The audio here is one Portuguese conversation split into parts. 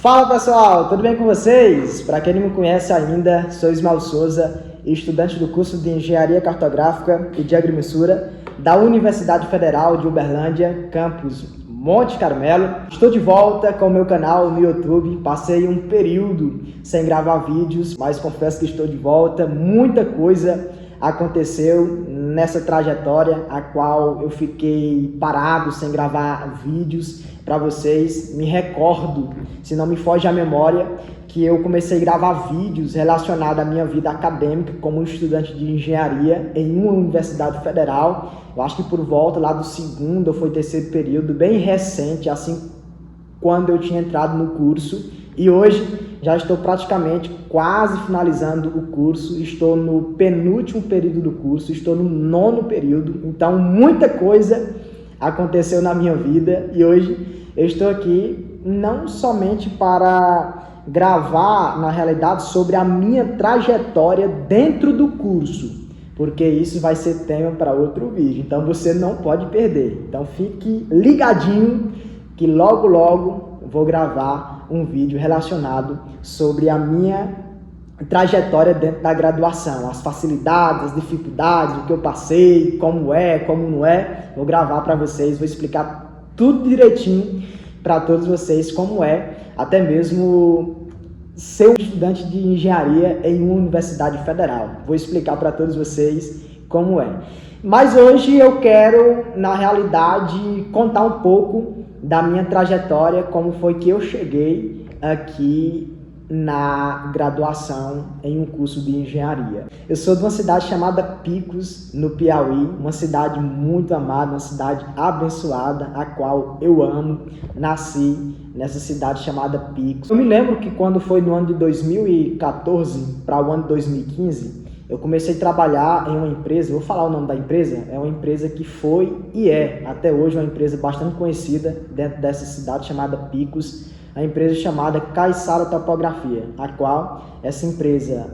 Fala pessoal, tudo bem com vocês? Para quem não me conhece ainda, sou Ismael Souza, estudante do curso de Engenharia Cartográfica e de Agrimensura da Universidade Federal de Uberlândia, campus Monte Carmelo. Estou de volta com o meu canal no YouTube, passei um período sem gravar vídeos, mas confesso que estou de volta. Muita coisa aconteceu nessa trajetória, a qual eu fiquei parado sem gravar vídeos para vocês. Me recordo, se não me foge a memória, que eu comecei a gravar vídeos relacionados à minha vida acadêmica como estudante de engenharia em uma universidade federal. Eu acho que por volta lá do segundo ou foi terceiro período, bem recente, assim, quando eu tinha entrado no curso. E hoje já estou praticamente quase finalizando o curso, estou no penúltimo período do curso, estou no 9º período, então muita coisa aconteceu na minha vida e hoje eu estou aqui não somente para gravar, na realidade, sobre a minha trajetória dentro do curso, porque isso vai ser tema para outro vídeo, então você não pode perder. Então fique ligadinho que logo vou gravar um vídeo relacionado sobre a minha trajetória dentro da graduação, as facilidades, as dificuldades, o que eu passei, como é, como não é. Vou gravar para vocês, vou explicar tudo direitinho para todos vocês como é, até mesmo ser um estudante de engenharia em uma universidade federal. Vou explicar para todos vocês como é. Mas hoje eu quero, na realidade, contar um pouco da minha trajetória, como foi que eu cheguei aqui na graduação em um curso de engenharia. Eu sou de uma cidade chamada Picos, no Piauí, uma cidade muito amada, uma cidade abençoada, a qual eu amo. Nasci nessa cidade chamada Picos. Eu me lembro que quando foi no ano de 2014 para o ano de 2015, eu comecei a trabalhar em uma empresa, vou falar o nome da empresa, é uma empresa que foi e é, até hoje, uma empresa bastante conhecida dentro dessa cidade chamada Picos, a empresa chamada Caiçara Topografia, a qual essa empresa,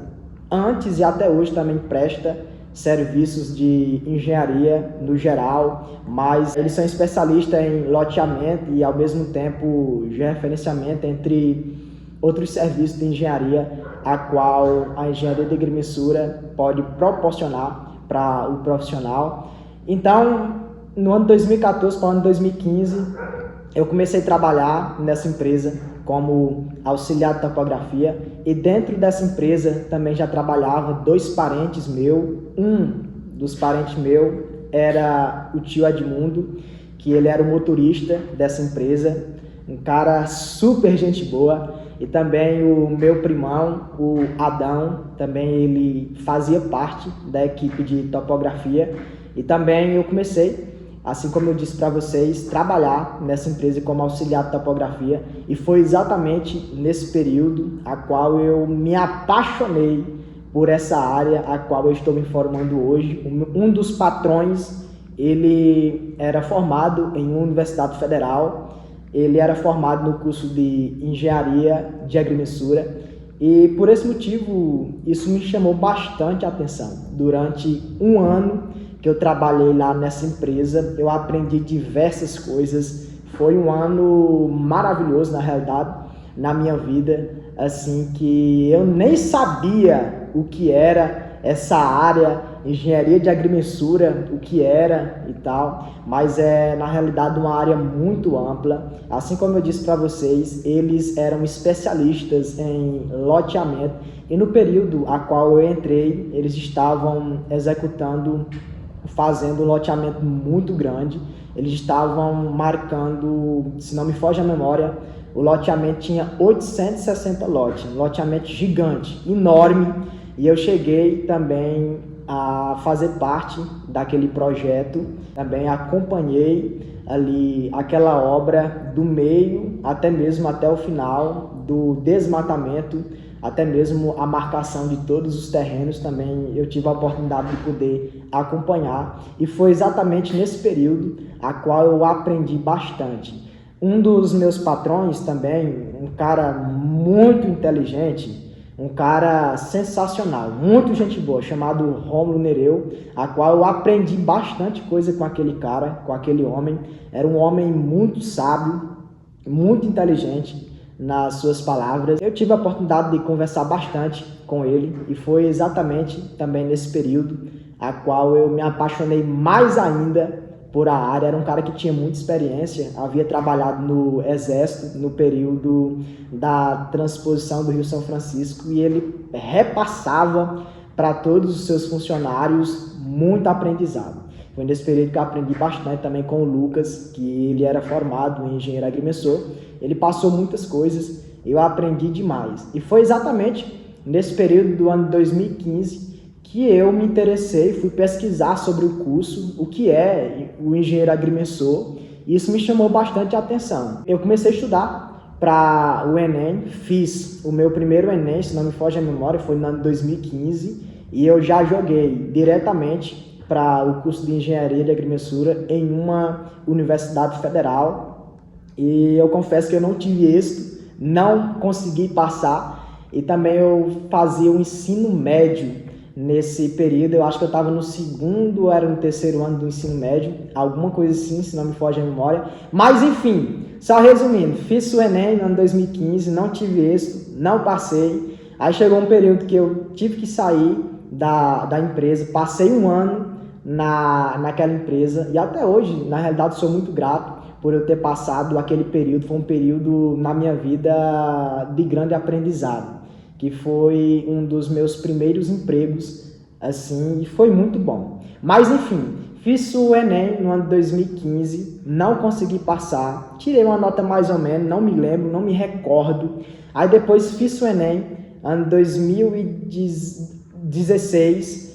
antes e até hoje, também presta serviços de engenharia no geral, mas eles são especialistas em loteamento e, ao mesmo tempo, georreferenciamento entre outros serviços de engenharia, a qual a engenharia de agrimensura pode proporcionar para o profissional. Então, no ano de 2014 para o ano de 2015, eu comecei a trabalhar nessa empresa como auxiliar de topografia, e dentro dessa empresa também já trabalhava dois parentes meus. Um dos parentes meus era o tio Edmundo, que ele era o motorista dessa empresa, um cara super gente boa. E também o meu primão, o Adão, também ele fazia parte da equipe de topografia. E também eu comecei, assim como eu disse para vocês, trabalhar nessa empresa como auxiliar de topografia. E foi exatamente nesse período a qual eu me apaixonei por essa área a qual eu estou me formando hoje. Um dos patrões, ele era formado em uma universidade federal. Ele era formado no curso de Engenharia de Agrimensura e, por esse motivo, isso me chamou bastante a atenção. Durante um ano que eu trabalhei lá nessa empresa, eu aprendi diversas coisas. Foi um ano maravilhoso, na realidade, na minha vida, assim, que eu nem sabia o que era essa área, engenharia de agrimensura, o que era e tal, mas é na realidade uma área muito ampla. Assim como eu disse para vocês, eles eram especialistas em loteamento e no período a qual eu entrei, eles estavam fazendo um loteamento muito grande. Eles estavam marcando, se não me foge a memória, o loteamento tinha 860 lotes, um loteamento gigante, enorme, e eu cheguei também a fazer parte daquele projeto, também acompanhei ali aquela obra do meio até o final, do desmatamento, até mesmo a marcação de todos os terrenos. Também eu tive a oportunidade de poder acompanhar, e foi exatamente nesse período a qual eu aprendi bastante. Um dos meus patrões também, um cara muito inteligente, um cara sensacional, muito gente boa, chamado Rômulo Nereu, a qual eu aprendi bastante coisa com aquele cara, com aquele homem. Era um homem muito sábio, muito inteligente, nas suas palavras. Eu tive a oportunidade de conversar bastante com ele e foi exatamente também nesse período a qual eu me apaixonei mais ainda por a área. Era um cara que tinha muita experiência, havia trabalhado no Exército no período da transposição do Rio São Francisco e ele repassava para todos os seus funcionários muito aprendizado. Foi nesse período que eu aprendi bastante também com o Lucas, que ele era formado em engenheiro agrimensor. Ele passou muitas coisas, eu aprendi demais. E foi exatamente nesse período do ano 2015 que eu me interessei, fui pesquisar sobre o curso, o que é o engenheiro agrimensor, e isso me chamou bastante a atenção. Eu comecei a estudar para o Enem, fiz o meu primeiro Enem, se não me foge a memória, foi no ano 2015, e eu já joguei diretamente para o curso de engenharia de agrimensura em uma universidade federal, e eu confesso que eu não tive êxito, não consegui passar, e também eu fazia o ensino médio. Nesse período, eu acho que eu estava no segundo ou era no terceiro ano do ensino médio, alguma coisa assim, se não me foge a memória. Mas, enfim, só resumindo, fiz o Enem no ano 2015, não tive êxito, não passei. Aí chegou um período que eu tive que sair da empresa, passei um ano naquela empresa e até hoje, na realidade, sou muito grato por eu ter passado aquele período. Foi um período na minha vida de grande aprendizado, que foi um dos meus primeiros empregos, assim, e foi muito bom. Mas, enfim, fiz o Enem no ano de 2015, não consegui passar, tirei uma nota mais ou menos, não me lembro, não me recordo. Aí depois fiz o Enem, ano 2016,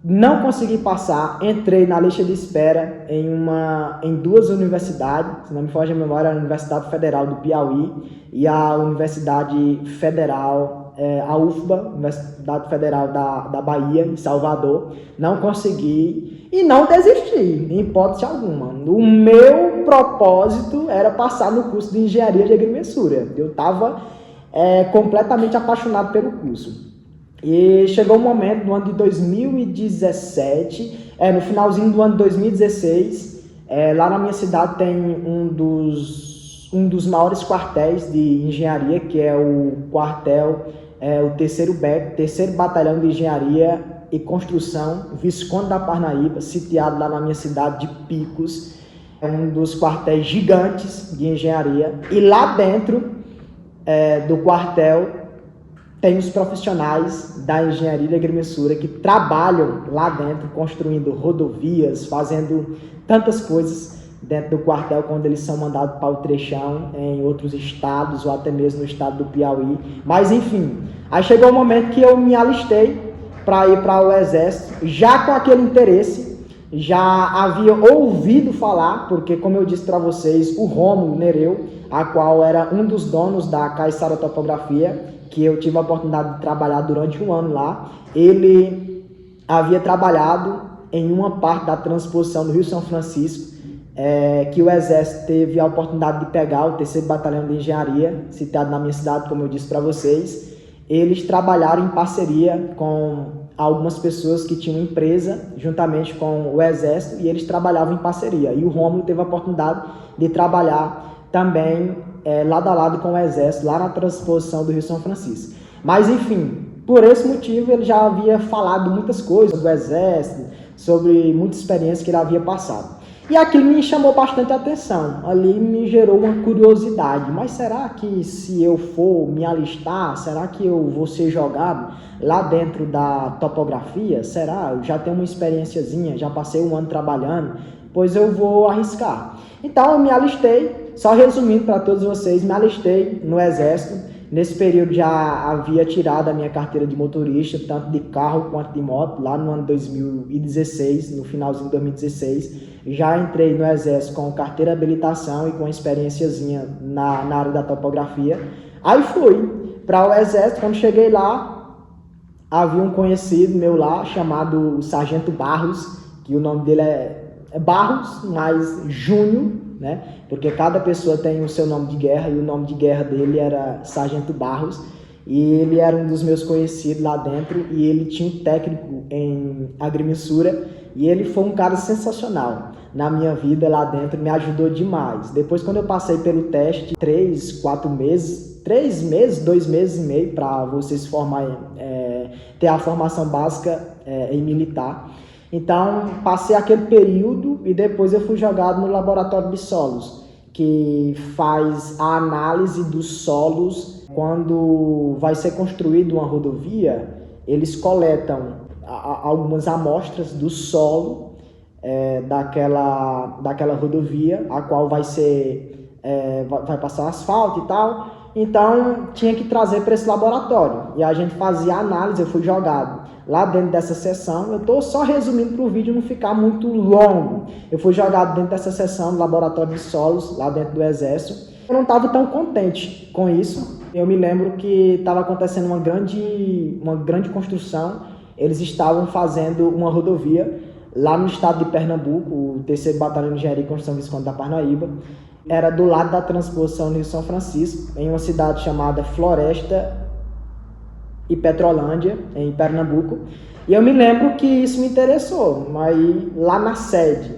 não consegui passar, entrei na lista de espera em duas universidades, se não me foge a memória, a Universidade Federal do Piauí e a Universidade Federal, a UFBA, Universidade Federal da Bahia, em Salvador. Não consegui e não desisti, em hipótese alguma. O meu propósito era passar no curso de Engenharia de Agrimensura. Eu estava completamente apaixonado pelo curso. E chegou um momento, no ano de 2017, no finalzinho do ano de 2016, lá na minha cidade tem um dos maiores quartéis de engenharia, que é o quartel, o terceiro Batalhão de Engenharia e Construção, Visconde da Parnaíba, sitiado lá na minha cidade de Picos. É um dos quartéis gigantes de engenharia. E lá dentro do quartel tem os profissionais da engenharia de agrimensura que trabalham lá dentro, construindo rodovias, fazendo tantas coisas dentro do quartel, quando eles são mandados para o trechão em outros estados ou até mesmo no estado do Piauí. Mas enfim, aí chegou o momento que eu me alistei para ir para o Exército, já com aquele interesse, já havia ouvido falar, porque como eu disse para vocês, o Rômulo Nereu, a qual era um dos donos da Caiçara Topografia, que eu tive a oportunidade de trabalhar durante um ano lá, ele havia trabalhado em uma parte da transposição do Rio São Francisco, que o Exército teve a oportunidade de pegar, o terceiro Batalhão de Engenharia, citado na minha cidade, como eu disse para vocês. Eles trabalharam em parceria com algumas pessoas que tinham empresa, juntamente com o Exército, e eles trabalhavam em parceria. E o Rômulo teve a oportunidade de trabalhar também lado a lado com o Exército, lá na transposição do Rio São Francisco. Mas, enfim, por esse motivo, ele já havia falado muitas coisas do Exército, sobre muita experiência que ele havia passado. E aquilo me chamou bastante atenção, ali me gerou uma curiosidade. Mas será que se eu for me alistar, será que eu vou ser jogado lá dentro da topografia? Será? Eu já tenho uma experiênciazinha, já passei um ano trabalhando, pois eu vou arriscar. Então eu me alistei. Só resumindo para todos vocês, me alistei no Exército. Nesse período já havia tirado a minha carteira de motorista, tanto de carro quanto de moto, lá no ano 2016, no finalzinho de 2016. Já entrei no Exército com carteira de habilitação e com experiênciazinha na área da topografia. Aí fui para o Exército. Quando cheguei lá, havia um conhecido meu lá, chamado Sargento Barros, que o nome dele é Barros, mas Júnior, né? Porque cada pessoa tem o seu nome de guerra, e o nome de guerra dele era Sargento Barros. e ele era um dos meus conhecidos lá dentro, e ele tinha um técnico em agrimensura, e ele foi um cara sensacional na minha vida lá dentro, me ajudou demais. Depois, quando eu passei pelo teste, 2 meses e meio para você se formar, ter a formação básica em militar. Então, passei aquele período e depois eu fui jogado no laboratório de solos, que faz a análise dos solos. Quando vai ser construída uma rodovia, eles coletam algumas amostras do solo daquela rodovia, a qual vai passar asfalto e tal. Então, tinha que trazer para esse laboratório. E a gente fazia a análise, eu fui jogado lá dentro dessa sessão. Eu estou só resumindo para o vídeo não ficar muito longo. Eu fui jogado dentro dessa sessão do laboratório de solos, lá dentro do Exército. Eu não estava tão contente com isso. Eu me lembro que estava acontecendo uma grande construção. Eles estavam fazendo uma rodovia lá no estado de Pernambuco, o 3º Batalhão de Engenharia e Construção Visconde da Parnaíba. Era do lado da transposição Rio São Francisco, em uma cidade chamada Floresta e Petrolândia, em Pernambuco. E eu me lembro que isso me interessou, mas lá na sede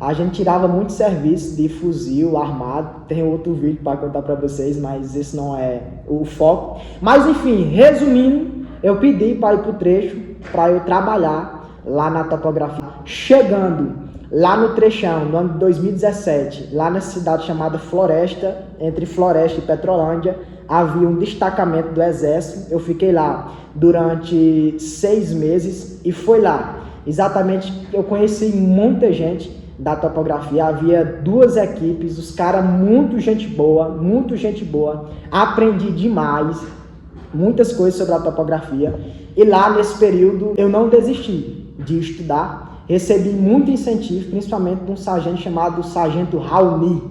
a gente tirava muito serviço de fuzil armado. Tem outro vídeo para contar para vocês, mas esse não é o foco. Mas enfim, resumindo, eu pedi para ir para o trecho para eu trabalhar lá na topografia. Chegando lá no trechão, no ano de 2017, lá na cidade chamada Floresta, entre Floresta e Petrolândia, havia um destacamento do Exército. Eu fiquei lá durante 6 meses e foi lá exatamente eu conheci muita gente da topografia. Havia 2 equipes, os caras muito gente boa, aprendi demais, muitas coisas sobre a topografia. E lá nesse período eu não desisti de estudar. Recebi muito incentivo, principalmente de um sargento chamado Sargento Raoni,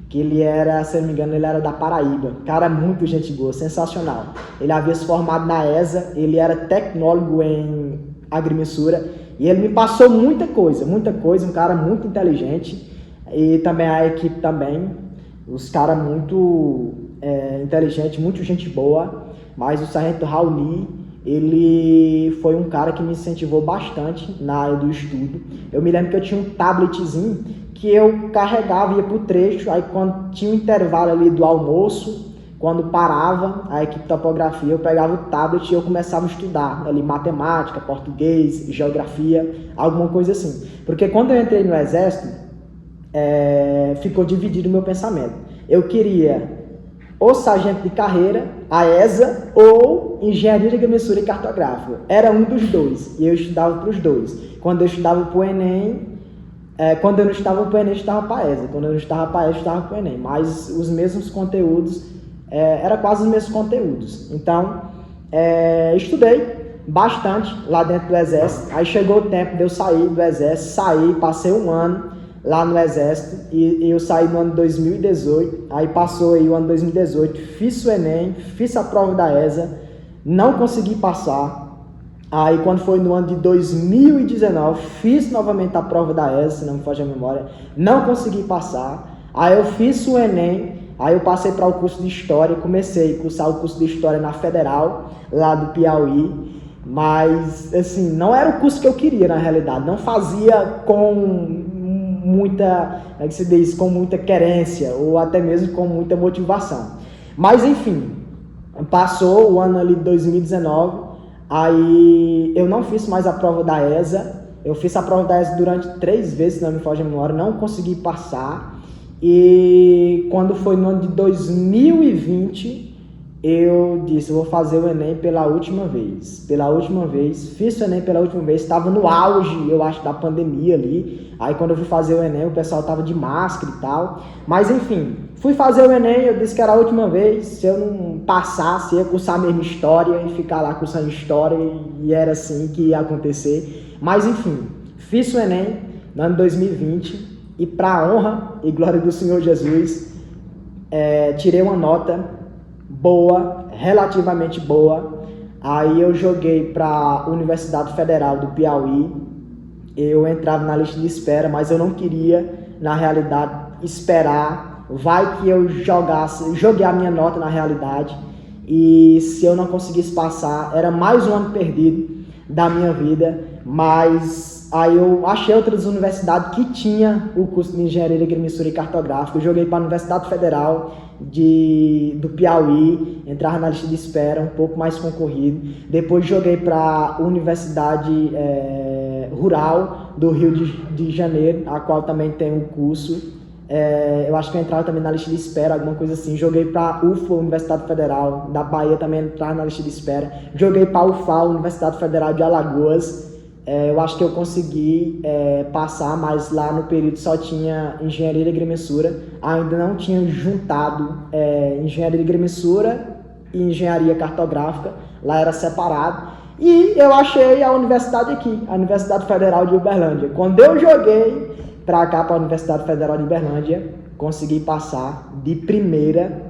que ele era, se não me engano, ele era da Paraíba. Cara, muito gente boa, sensacional. Ele havia se formado na ESA, ele era tecnólogo em agrimensura, e ele me passou muita coisa, um cara muito inteligente, e também a equipe também, os caras muito inteligentes, muito gente boa, mas o Sargento Raoni, ele foi um cara que me incentivou bastante na área do estudo. Eu me lembro que eu tinha um tabletzinho que eu carregava, ia para o trecho, aí quando tinha um intervalo ali do almoço, quando parava a equipe de topografia, eu pegava o tablet e eu começava a estudar ali matemática, português, geografia, alguma coisa assim. Porque quando eu entrei no Exército, ficou dividido o meu pensamento. Eu queria ou sargento de carreira, a ESA, ou engenharia de agrimensura e cartográfica. Era um dos dois, e eu estudava para os dois. Quando eu estudava para o Enem, quando eu não estava para o Enem, eu estudava para a ESA. Quando eu não estava para a ESA, eu estudava para o Enem. Mas os mesmos conteúdos, era quase os mesmos conteúdos. Então, estudei bastante lá dentro do Exército. Aí chegou o tempo de eu sair do Exército, passei um ano lá no Exército, e eu saí no ano de 2018, aí passou aí o ano de 2018, fiz o Enem, fiz a prova da ESA, não consegui passar. Aí quando foi no ano de 2019, fiz novamente a prova da ESA, se não me foge a memória, não consegui passar. Aí eu fiz o Enem, aí eu passei para o curso de História, comecei a cursar o curso de História na Federal, lá do Piauí, mas assim, não era o curso que eu queria na realidade, não fazia com muita, como é que se diz, com muita querência ou até mesmo com muita motivação. Mas enfim, passou o ano ali de 2019, aí eu não fiz mais a prova da ESA. Eu fiz a prova da ESA durante 3 vezes, se não me foge a memória, não consegui passar. E quando foi no ano de 2020, eu disse, vou fazer o Enem pela última vez. Fiz o Enem pela última vez, estava no auge, eu acho, da pandemia ali. Aí quando eu fui fazer o Enem, o pessoal estava de máscara e tal. Mas enfim, fui fazer o Enem, eu disse que era a última vez. Se eu não passasse, ia cursar a mesma história e ficar lá cursando história, e era assim que ia acontecer. Mas enfim, fiz o Enem no ano 2020 e para a honra e glória do Senhor Jesus, tirei uma nota boa, relativamente boa. Aí eu joguei para a Universidade Federal do Piauí. Eu entrava na lista de espera, mas eu não queria, na realidade, esperar. Vai que eu joguei a minha nota na realidade e se eu não conseguisse passar, era mais um ano perdido da minha vida, mas aí eu achei outras universidades que tinha o curso de Engenharia de Agrimensura e Cartográfica. Eu joguei para a Universidade Federal do Piauí, entrava na lista de espera, um pouco mais concorrido. Depois joguei para a Universidade Rural do Rio de Janeiro, a qual também tem um curso. Eu acho que eu entrava também na lista de espera, alguma coisa assim. Joguei para a UFA, Universidade Federal da Bahia, também entrava na lista de espera. Joguei para a UFAL, Universidade Federal de Alagoas. Eu acho que eu consegui passar, mas lá no período só tinha Engenharia de Agrimensura. Ainda não tinha juntado Engenharia de Agrimensura e Engenharia Cartográfica. Lá era separado. E eu achei a universidade aqui, a Universidade Federal de Uberlândia. Quando eu joguei para cá, para a Universidade Federal de Uberlândia, consegui passar de primeira.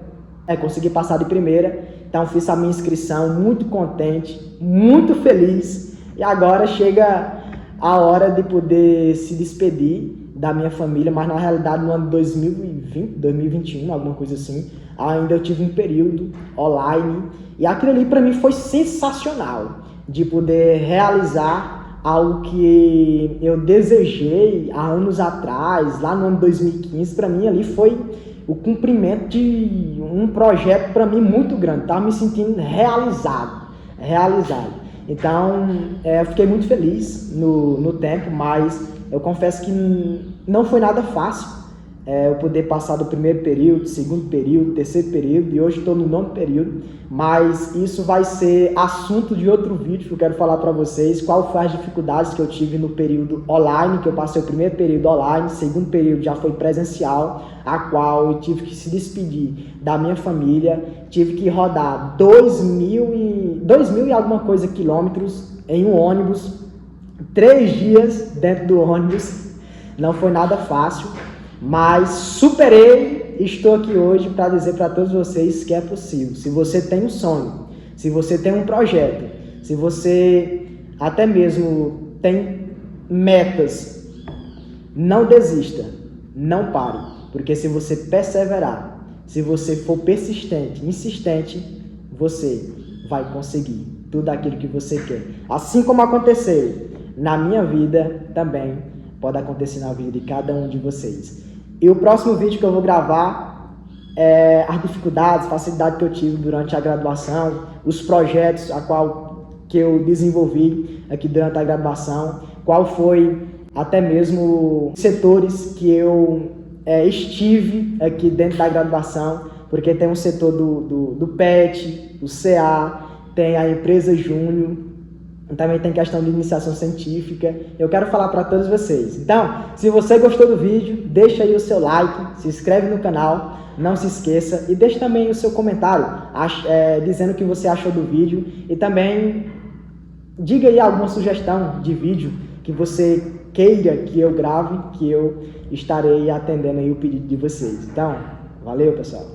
Então fiz a minha inscrição, muito contente, muito feliz. E agora chega a hora de poder se despedir da minha família, mas na realidade no ano de 2020, 2021, alguma coisa assim, ainda eu tive um período online e aquilo ali para mim foi sensacional, de poder realizar algo que eu desejei há anos atrás, lá no ano 2015, para mim ali foi o cumprimento de um projeto para mim muito grande, estava me sentindo realizado. Então, eu fiquei muito feliz no tempo, mas eu confesso que não foi nada fácil eu poder passar do primeiro período, segundo período, terceiro período, e hoje estou no nono período, mas isso vai ser assunto de outro vídeo que eu quero falar para vocês, qual foram as dificuldades que eu tive no período online, que eu passei o primeiro período online, segundo período já foi presencial, a qual eu tive que se despedir da minha família, tive que rodar 2.000 e alguma coisa quilômetros em um ônibus, 3 dias dentro do ônibus, não foi nada fácil, mas superei e estou aqui hoje para dizer para todos vocês que é possível. Se você tem um sonho, se você tem um projeto, se você até mesmo tem metas, não desista, não pare, porque se você perseverar, se você for persistente, insistente, você vai conseguir tudo aquilo que você quer. Assim como aconteceu na minha vida, também pode acontecer na vida de cada um de vocês. E o próximo vídeo que eu vou gravar é as dificuldades, facilidades que eu tive durante a graduação, os projetos que eu desenvolvi aqui durante a graduação, qual foi até mesmo setores que eu estive aqui dentro da graduação, porque tem um setor do PET, o CA, tem a empresa Júnior, também tem questão de iniciação científica. Eu quero falar para todos vocês. Então, se você gostou do vídeo, deixa aí o seu like, se inscreve no canal, não se esqueça, e deixe também o seu comentário dizendo o que você achou do vídeo, e também diga aí alguma sugestão de vídeo que você queira que eu grave, que eu estarei atendendo aí o pedido de vocês. Então, valeu, pessoal!